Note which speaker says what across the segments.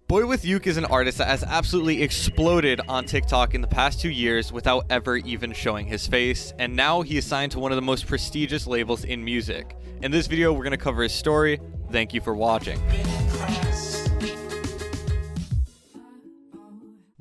Speaker 1: BoyWithUke is an artist that has absolutely exploded on TikTok in the past 2 years without ever even showing his face, and now he is signed to one of the most prestigious labels in music. In this video, we're going to cover his story. Thank you for watching.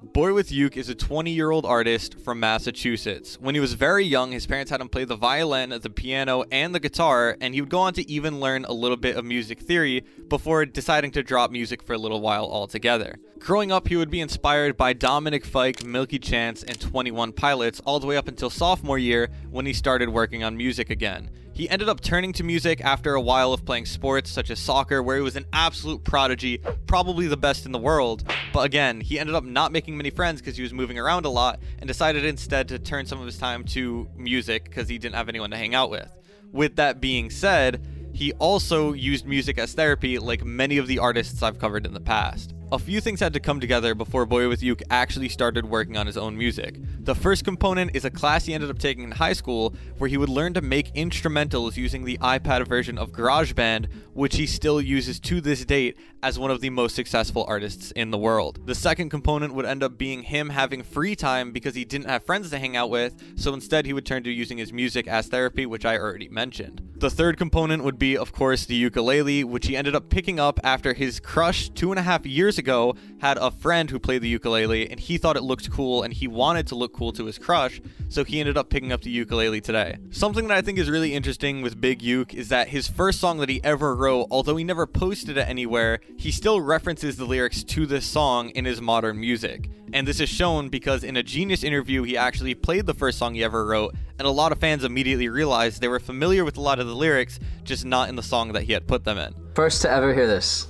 Speaker 1: BoyWithUke is a 20-year-old artist from Massachusetts. When he was very young, his parents had him play the violin, the piano, and the guitar, and he would go on to even learn a little bit of music theory before deciding to drop music for a little while altogether. Growing up, he would be inspired by Dominic Fike, Milky Chance, and 21 Pilots all the way up until sophomore year when he started working on music again. He ended up turning to music after a while of playing sports such as soccer, where he was an absolute prodigy, probably the best in the world. But again, he ended up not making many friends because he was moving around a lot and decided instead to turn some of his time to music because he didn't have anyone to hang out with. With that being said, he also used music as therapy like many of the artists I've covered in the past. A few things had to come together before BoyWithUke actually started working on his own music. The first component is a class he ended up taking in high school where he would learn to make instrumentals using the iPad version of GarageBand, which he still uses to this date as one of the most successful artists in the world. The second component would end up being him having free time because he didn't have friends to hang out with, so instead he would turn to using his music as therapy, which I already mentioned. The third component would be, of course, the ukulele, which he ended up picking up after his crush 2.5 years ago had a friend who played the ukulele, and he thought it looked cool and he wanted to look cool to his crush, so he ended up picking up the ukulele today. Something that I think is really interesting with Big Uke is that his first song that he ever wrote, although he never posted it anywhere, he still references the lyrics to this song in his modern music. And this is shown because in a Genius interview, he actually played the first song he ever wrote, and a lot of fans immediately realized they were familiar with a lot of the lyrics, just not in the song that he had put them in.
Speaker 2: First to ever hear this.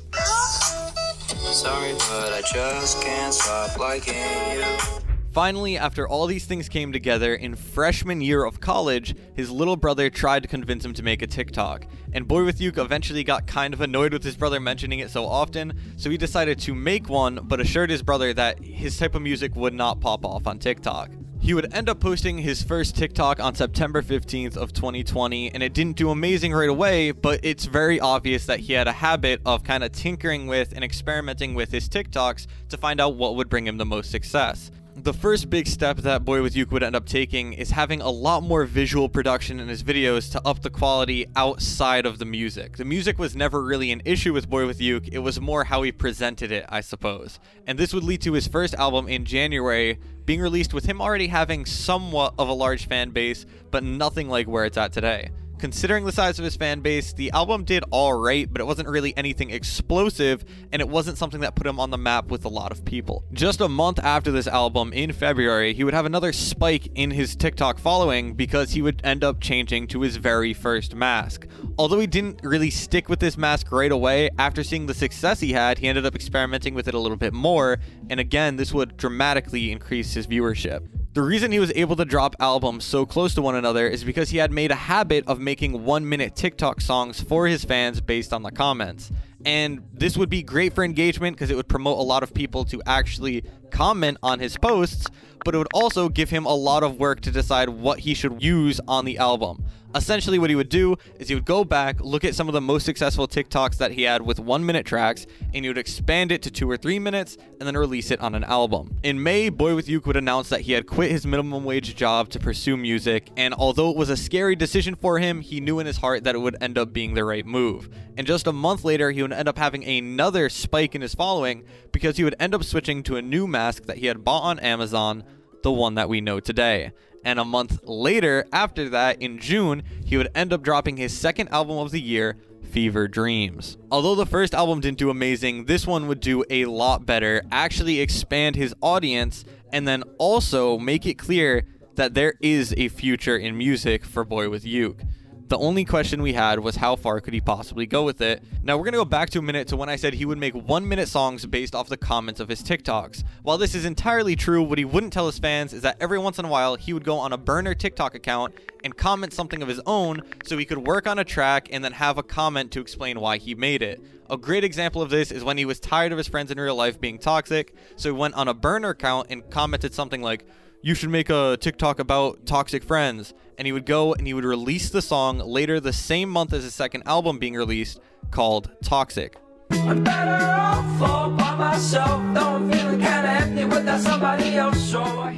Speaker 3: Sorry, but I just can't stop liking you.
Speaker 1: Finally, after all these things came together, in freshman year of college, his little brother tried to convince him to make a TikTok. And BoyWithUke eventually got kind of annoyed with his brother mentioning it so often, so he decided to make one, but assured his brother that his type of music would not pop off on TikTok. He would end up posting his first TikTok on September 15th of 2020, and it didn't do amazing right away, but it's very obvious that he had a habit of kind of tinkering with and experimenting with his TikToks to find out what would bring him the most success. The first big step that BoyWithUke would end up taking is having a lot more visual production in his videos to up the quality outside of the music. The music was never really an issue with BoyWithUke, it was more how he presented it, I suppose. And this would lead to his first album in January being released with him already having somewhat of a large fan base, but nothing like where it's at today. Considering the size of his fan base, the album did alright, but it wasn't really anything explosive, and it wasn't something that put him on the map with a lot of people. Just a month after this album, in February, he would have another spike in his TikTok following because he would end up changing to his very first mask. Although he didn't really stick with this mask right away, after seeing the success he had, he ended up experimenting with it a little bit more, and again, this would dramatically increase his viewership. The reason he was able to drop albums so close to one another is because he had made a habit of making 1-minute TikTok songs for his fans based on the comments. And this would be great for engagement because it would promote a lot of people to actually comment on his posts, but it would also give him a lot of work to decide what he should use on the album. Essentially what he would do is he would go back, look at some of the most successful TikToks that he had with 1-minute tracks, and he would expand it to 2 or 3 minutes and then release it on an album. In May, BoyWithUke would announce that he had quit his minimum wage job to pursue music, and although it was a scary decision for him, he knew in his heart that it would end up being the right move. And just a month later, he would end up having another spike in his following because he would end up switching to a new mask that he had bought on Amazon, the one that we know today. And a month later, after that, in June, he would end up dropping his second album of the year, Fever Dreams. Although the first album didn't do amazing, this one would do a lot better, actually expand his audience, and then also make it clear that there is a future in music for BoyWithUke. The only question we had was how far could he possibly go with it. Now we're going to go back to a minute to when I said he would make 1-minute songs based off the comments of his TikToks. While this is entirely true, what he wouldn't tell his fans is that every once in a while he would go on a burner TikTok account and comment something of his own so he could work on a track and then have a comment to explain why he made it. A great example of this is when he was tired of his friends in real life being toxic, so he went on a burner account and commented something like, "You should make a TikTok about toxic friends." And he would go and he would release the song later the same month as his second album being released called Toxic.
Speaker 2: I'm better off all by myself, though I'm feeling kinda empty without somebody else.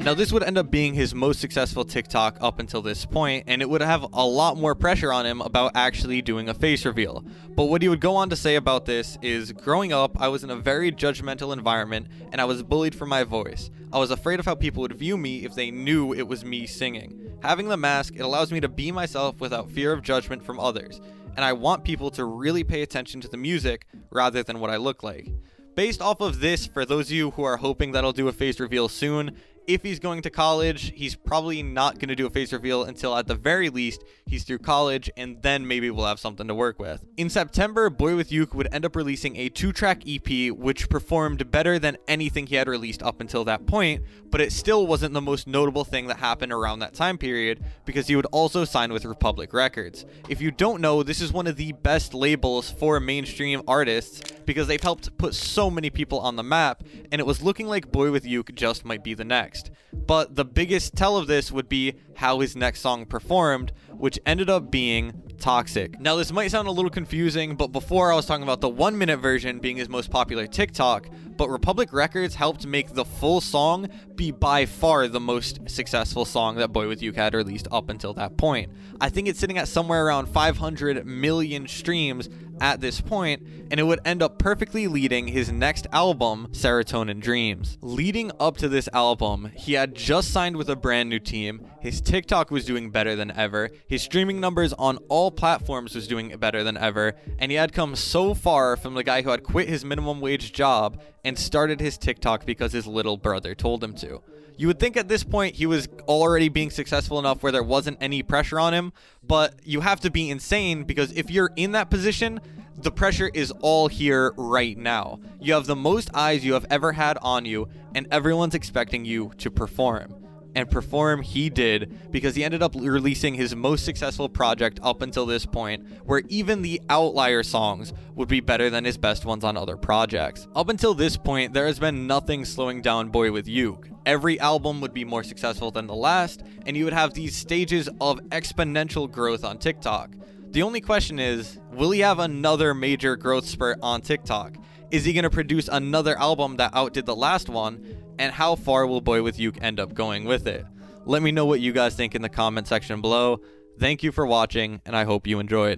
Speaker 1: Now this would end up being his most successful TikTok up until this point, and it would have a lot more pressure on him about actually doing a face reveal. But what he would go on to say about this is, growing up, I was in a very judgmental environment and I was bullied for my voice. I was afraid of how people would view me if they knew it was me singing. Having the mask, it allows me to be myself without fear of judgment from others, and I want people to really pay attention to the music rather than what I look like. Based off of this, for those of you who are hoping that I'll do a face reveal soon, if he's going to college, he's probably not going to do a face reveal until at the very least he's through college, and then maybe we'll have something to work with. In September, BoyWithUke would end up releasing a 2-track EP which performed better than anything he had released up until that point, but it still wasn't the most notable thing that happened around that time period because he would also sign with Republic Records. If you don't know, this is one of the best labels for mainstream artists because they've helped put so many people on the map, and it was looking like BoyWithUke just might be the next. But the biggest tell of this would be how his next song performed, which ended up being Toxic. Now this might sound a little confusing, but before I was talking about the 1-minute version being his most popular TikTok, but Republic Records helped make the full song be by far the most successful song that BoyWithUke had released up until that point. I think it's sitting at somewhere around 500 million streams at this point, and it would end up perfectly leading his next album, Serotonin Dreams. Leading up to this album, he had just signed with a brand new team, his TikTok was doing better than ever, his streaming numbers on all platforms was doing better than ever, and he had come so far from the guy who had quit his minimum wage job and started his TikTok because his little brother told him to. You would think at this point he was already being successful enough where there wasn't any pressure on him, but you have to be insane because if you're in that position, the pressure is all here right now. You have the most eyes you have ever had on you, and everyone's expecting you to perform. And perform he did, because he ended up releasing his most successful project up until this point, where even the outlier songs would be better than his best ones on other projects. Up until this point, there has been nothing slowing down BoyWithUke. Every album would be more successful than the last, and you would have these stages of exponential growth on TikTok. The only question is, will he have another major growth spurt on TikTok? Is he going to produce another album that outdid the last one? And how far will BoyWithUke end up going with it? Let me know what you guys think in the comment section below. Thank you for watching, and I hope you enjoyed.